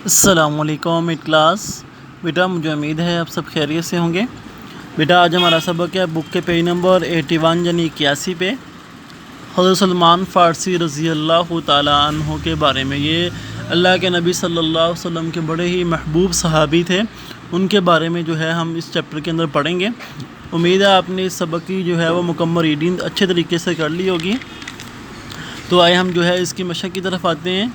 السلام علیکم کلاس بیٹا، مجھے امید ہے آپ سب خیریت سے ہوں گے۔ بیٹا آج ہمارا سبق ہے بک کے پیج نمبر 81 یعنی 81 پہ حضرت سلمان فارسی رضی اللہ تعالیٰ عنہ کے بارے میں۔ یہ اللہ کے نبی صلی اللہ علیہ وسلم کے بڑے ہی محبوب صحابی تھے، ان کے بارے میں جو ہے ہم اس چیپٹر کے اندر پڑھیں گے۔ امید ہے آپ نے اس سبق کی جو ہے وہ مکمل ریڈنگ اچھے طریقے سے کر لی ہوگی۔ تو آئے ہم جو ہے اس کی مشق کی طرف آتے ہیں۔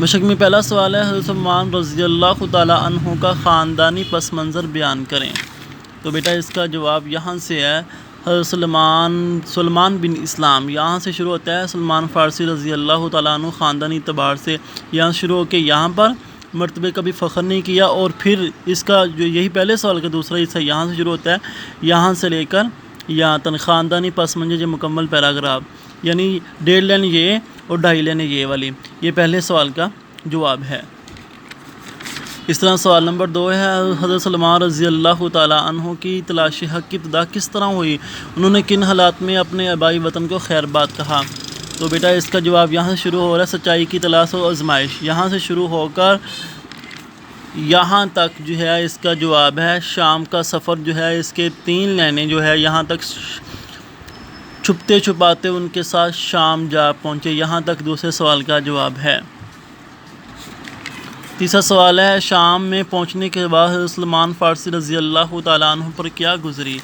مشق میں پہلا سوال ہے، حضرت سلمان رضی اللہ تعالیٰ عنہ کا خاندانی پس منظر بیان کریں۔ تو بیٹا اس کا جواب یہاں سے ہے، حضرت سلمان بن اسلام، یہاں سے شروع ہوتا ہے۔ سلمان فارسی رضی اللہ تعالیٰ عنہ خاندانی اعتبار سے یہاں شروع ہو کے یہاں پر مرتبے کا بھی فخر نہیں کیا، اور پھر اس کا جو یہی پہلے سوال کا دوسرا حصہ یہاں سے شروع ہوتا ہے، یہاں سے لے کر یہاں تک خاندانی پس منظر جو مکمل پیراگراف، یعنی 1.5 لائن یہ اور 2.5 لائن یہ والی، یہ پہلے سوال کا جواب ہے۔ اس طرح سوال نمبر 2 ہے، حضرت سلمان رضی اللہ تعالیٰ عنہ کی تلاش حق کی ابتدا کس طرح ہوئی؟ انہوں نے کن حالات میں اپنے آبائی وطن کو خیر بات کہا؟ تو بیٹا اس کا جواب یہاں سے شروع ہو رہا ہے، سچائی کی تلاش و آزمائش، یہاں سے شروع ہو کر یہاں تک جو ہے اس کا جواب ہے شام کا سفر، جو ہے اس کے 3 لائنیں جو ہے یہاں تک چھپتے چھپاتے ان کے ساتھ شام جا پہنچے، یہاں تک دوسرے سوال کا جواب ہے۔ تیسرا سوال ہے، شام میں پہنچنے کے بعد حضرت سلمان فارسی رضی اللہ تعالیٰ عنہ پر کیا گزری؟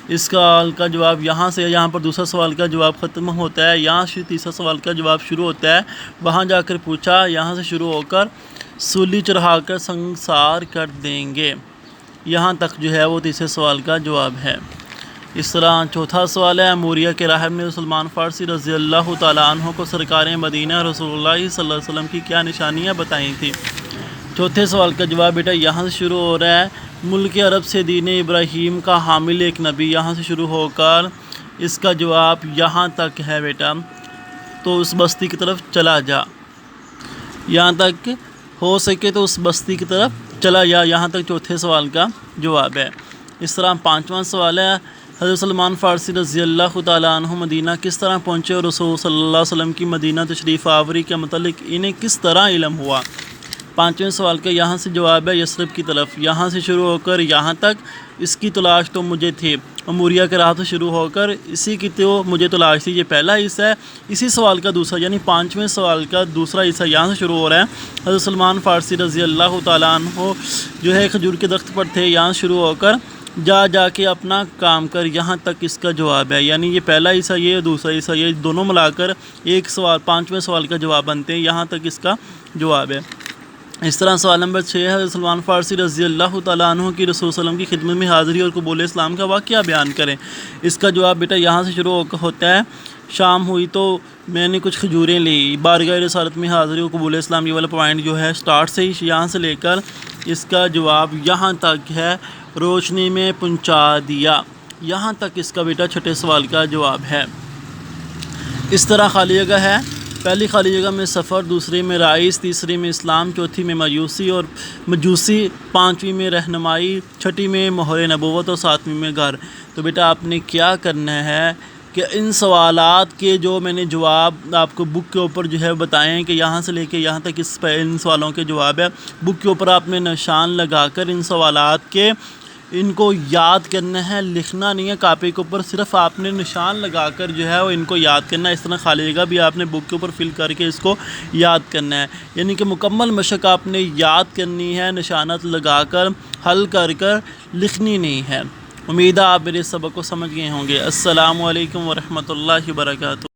اس سوال کا جواب یہاں سے، یہاں پر دوسرا سوال کا جواب ختم ہوتا ہے، یہاں سے تیسرا سوال کا جواب شروع ہوتا ہے، وہاں جا کر پوچھا، یہاں سے شروع ہو کر سولی چڑھا کر سنگسار کر دیں گے، یہاں تک جو ہے وہ تیسرے سوال کا جواب ہے۔ اس طرح چوتھا سوال ہے، موریہ کے راہب نے سلمان فارسی رضی اللہ تعالیٰ عنہ کو سرکار مدینہ رسول اللہ صلی اللہ علیہ وسلم کی کیا نشانیاں بتائیں تھیں؟ چوتھے سوال کا جواب بیٹا یہاں سے شروع ہو رہا ہے، ملک عرب سے دین ابراہیم کا حامل ایک نبی، یہاں سے شروع ہو کر اس کا جواب یہاں تک ہے بیٹا، تو اس بستی کی طرف چلا جا، یہاں تک ہو سکے تو اس بستی کی طرف چلا جا، یہاں تک چوتھے سوال کا جواب ہے۔ اس طرح پانچواں سوال ہے، حضرت سلمان فارسی رضی اللہ تعالیٰ عنہ مدینہ کس طرح پہنچے اور رسول صلی اللہ علیہ وسلم کی مدینہ تشریف آوری کے متعلق انہیں کس طرح علم ہوا؟ پانچویں سوال کا یہاں سے جواب ہے یثرب کی طرف، یہاں سے شروع ہو کر یہاں تک اس کی تلاش تو مجھے تھی، موریہ کے راہ سے شروع ہو کر اسی کی تو مجھے تلاش تھی، یہ پہلا حصہ ہے۔ اسی سوال کا دوسرا یعنی پانچویں سوال کا دوسرا حصہ یہاں سے شروع ہو رہا ہے، حضرت سلمان فارسی رضی اللہ تعالیٰ عنہ جو ہے کھجور کے درخت پر تھے، یہاں شروع ہو کر جا کے اپنا کام کر، یہاں تک اس کا جواب ہے، یعنی یہ پہلا حصہ یہ دوسرا حصہ یہ دونوں ملا کر ایک سوال پانچویں سوال کا جواب بنتے ہیں، یہاں تک اس کا جواب ہے۔ اس طرح سوال نمبر 6 ہے، حضرت سلمان فارسی رضی اللہ تعالیٰ عنہ کی رسول صلی اللہ علیہ وسلم کی خدمت میں حاضری اور قبول اسلام کا واقعہ بیان کریں۔ اس کا جواب بیٹا یہاں سے شروع ہوتا ہے، شام ہوئی تو میں نے کچھ کھجوریں لی، بارگاہ رسالت میں حاضری اور قبول اسلام، یہ والا پوائنٹ جو ہے سٹارٹ سے ہی یہاں سے لے کر اس کا جواب یہاں تک ہے، روشنی میں پہنچا دیا، یہاں تک اس کا بیٹا چھٹے سوال کا جواب ہے۔ اس طرح خالی جگہ ہے، پہلی خالی جگہ میں سفر، دوسری میں رئیس، تیسری میں اسلام، چوتھی میں مجوسی، پانچویں میں رہنمائی، چھٹی میں مہر نبوت اور ساتویں میں گھر۔ تو بیٹا آپ نے کیا کرنا ہے کہ ان سوالات کے جو میں نے جواب آپ کو بک کے اوپر جو ہے بتائے ہیں کہ یہاں سے لے کے یہاں تک ان سوالوں کے جواب ہے، بک کے اوپر آپ نے نشان لگا کر ان سوالات کے ان کو یاد کرنا ہے، لکھنا نہیں ہے کاپی کے اوپر، صرف آپ نے نشان لگا کر جو ہے وہ ان کو یاد کرنا ہے۔ اس طرح خالی جگہ بھی آپ نے بک کے اوپر فل کر کے اس کو یاد کرنا ہے، یعنی کہ مکمل مشق آپ نے یاد کرنی ہے، نشانات لگا کر حل کر لکھنی نہیں ہے۔ امید ہے آپ میرے سبق کو سمجھ گئے ہوں گے۔ السلام علیکم ورحمۃ اللہ وبرکاتہ۔